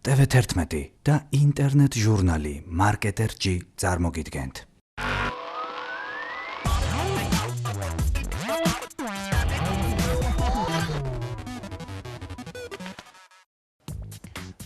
TV11 და ინტერნეტ ჟურნალი Marketer-G წარმოგიდგენთ.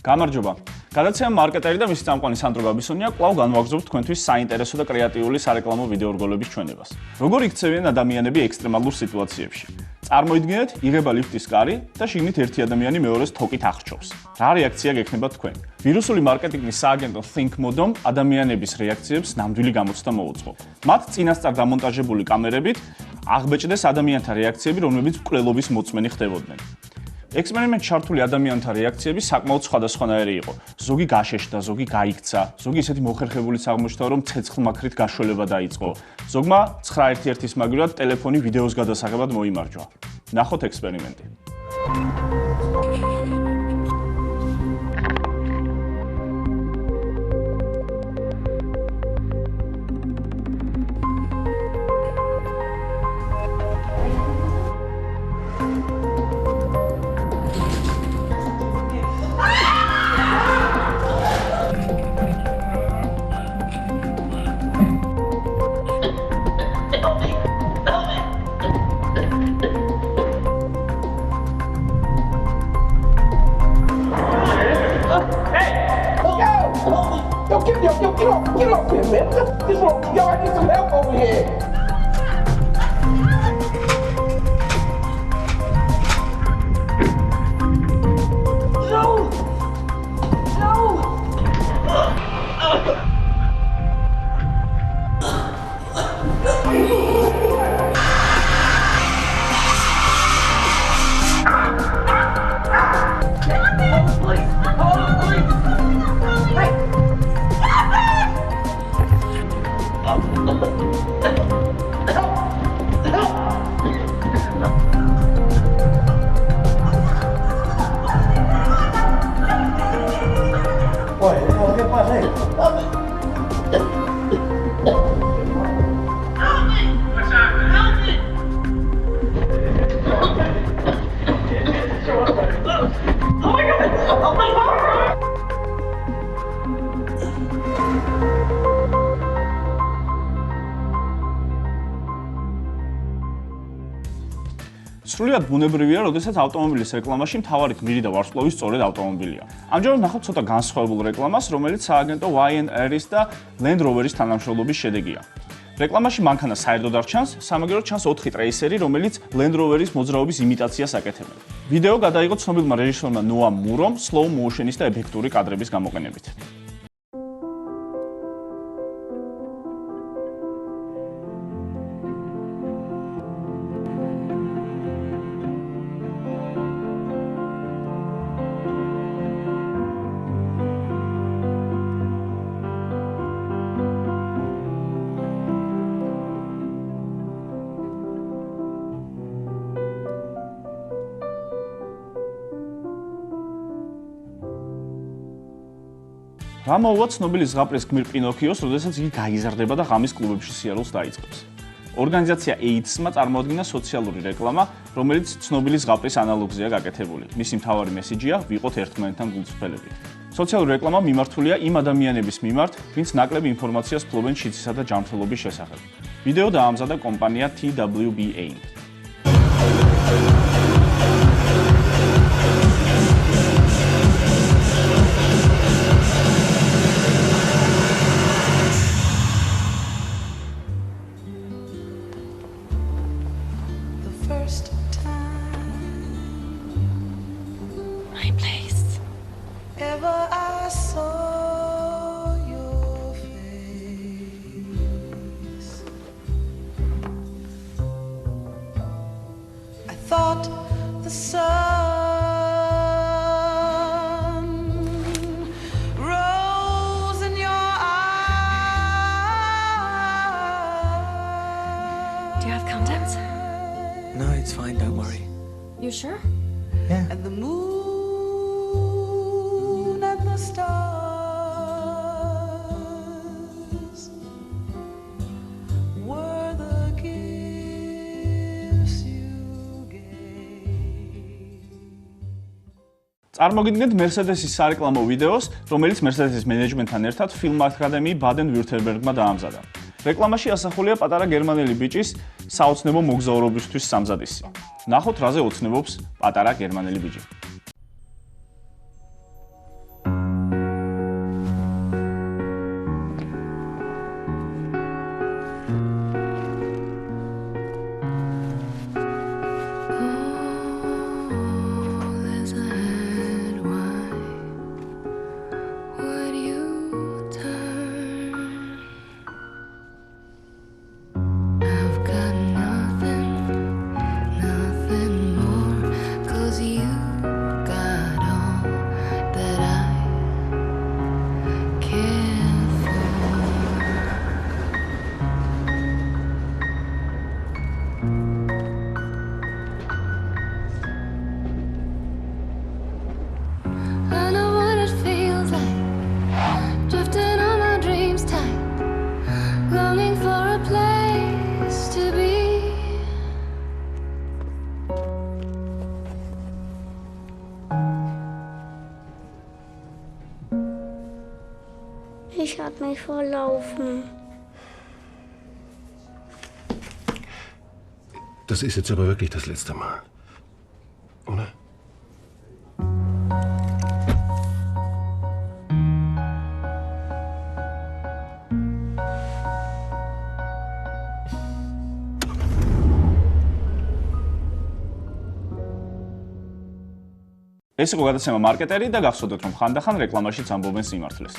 გამარჯობა. გადაცემა მარკეტერი და მისი წამყვანი სანდრო გაბისონია კვლავ განვაგრძობთ თქვენთვის საინტერესო და კრეატიული სარეკლამო ვიდეო რგოლების ჩვენებას. როგორ იქცევიან ადამიანები ექსტრემალურ სიტუაციებში? წარმოიდგინეთ, იღება ლიფტის კარი და შიგნით ერთი ადამიანი მეორეს თოკით აღრჩობს. რა რეაქცია გექნება თქვენ? ვირუსული მარკეტინგის სააგენტო ThinkModom ადამიანების რეაქციებს ნამდვილი გამოცდა მოუწყო. მათ წინასწარ დამონტაჟებული კამერებით აღბეჭდეს ადამიანთა რეაქციები, რომლებიც მკვლელობის მოწმენი ხდებოდნენ. ექსპერიმენტში ჩართული ადამიანთა რეაქციები საკმაოდ სხვადასხვანაირი იყო. ზოგი გაშეშდა, ზოგი გაიქცა, ზოგი ისეთი მოხერხებულიც აღმოჩნდა, რომ ცეცხლმაქრით გაშველება დაიწყო. ზოგმა 911-ის მაგივრად ტელეფონი ვიდეოს გადასაღებად მოიმარჯვა. ნახოთ ექსპერიმენტი. Get up here, man. This one, yo, I need some help over here. სრულიად ბუნებრივია, როდესაც ავტომობილის რეკლამაში მთავარი გმირი და ვარსკვლავი სწორედ ავტომობილია. ამჯერად ნახავთ ცოტა განსხვავებულ რეკლამას, რომელიც სააგენტო YNR-ის და Land Rover-ის თანამშრომლობის შედეგია. რეკლამაში მანქანა საერთოდ არ ჩანს, სამაგიეროდ ჩანს 4 ტრეისერი, რომელიც Land Rover-ის მოძრაობის იმიტაციას აკეთებენ. ვიდეო გადაიღო ცნობილმა რეჟისორმა ნოამ მურომ slow motion-ის და ეფექტური კადრების გამოყენებით. რა მოუვა ცნობილი ზღაპრის გმირ პინოქიოს, როდესაც იგი გაიზარდება და ღამის კლუბებში სიარულს დაიწყებს. ორგანიზაცია AIDS-მა წარმოადგინა სოციალური რეკლამა, რომელიც ცნობილი ზღაპრის ანალოგზეა გაკეთებული. მისი მთავარი მესიჯია: ვიყოთ ერთმანეთთან გულწრფელები. სოციალური რეკლამა მიმართულია იმ ადამიანების მიმართ, ვინც ნაკლებ ინფორმაციას ფლობენ შიცისა და ჯანმრთელობის შესახებ. ვიდეო დაამზადა კომპანია TWBA. The sun rose in your eyes. Do you have condoms? No, it's fine, don't worry. You sure? Yeah. And the moon and the stars were the gifts you gave. წარმოგიდგენთ Mercedes-ის სარეკლამო ვიდეოს, რომელიც Mercedes-ის მენეჯმენტთან ერთად ფილმ აკადემიი ბადენ-ვიურტემბერგმა დაამზადა. რეკლამაში ასახულია პატარა გერმანელი ბიჭის საოცნებო მოგზაურობისთვის სამზადისი. ნახოთ, რაზე ოცნებობს პატარა გერმანელი ბიჭი. There's a head, why would you turn? I've got nothing more, 'cause you got all that I care for. I know what it feels like, drifting on my dreams tight, longing for a place to be. Ich hab mich verlaufen. Das ist jetzt aber wirklich das letzte Mal. Oder? ეს იყო გადაცემა მარკეტერი და გახსოვდეთ, რომ ხანდახან რეკლამაშიც ამბობენ სიმართლეს.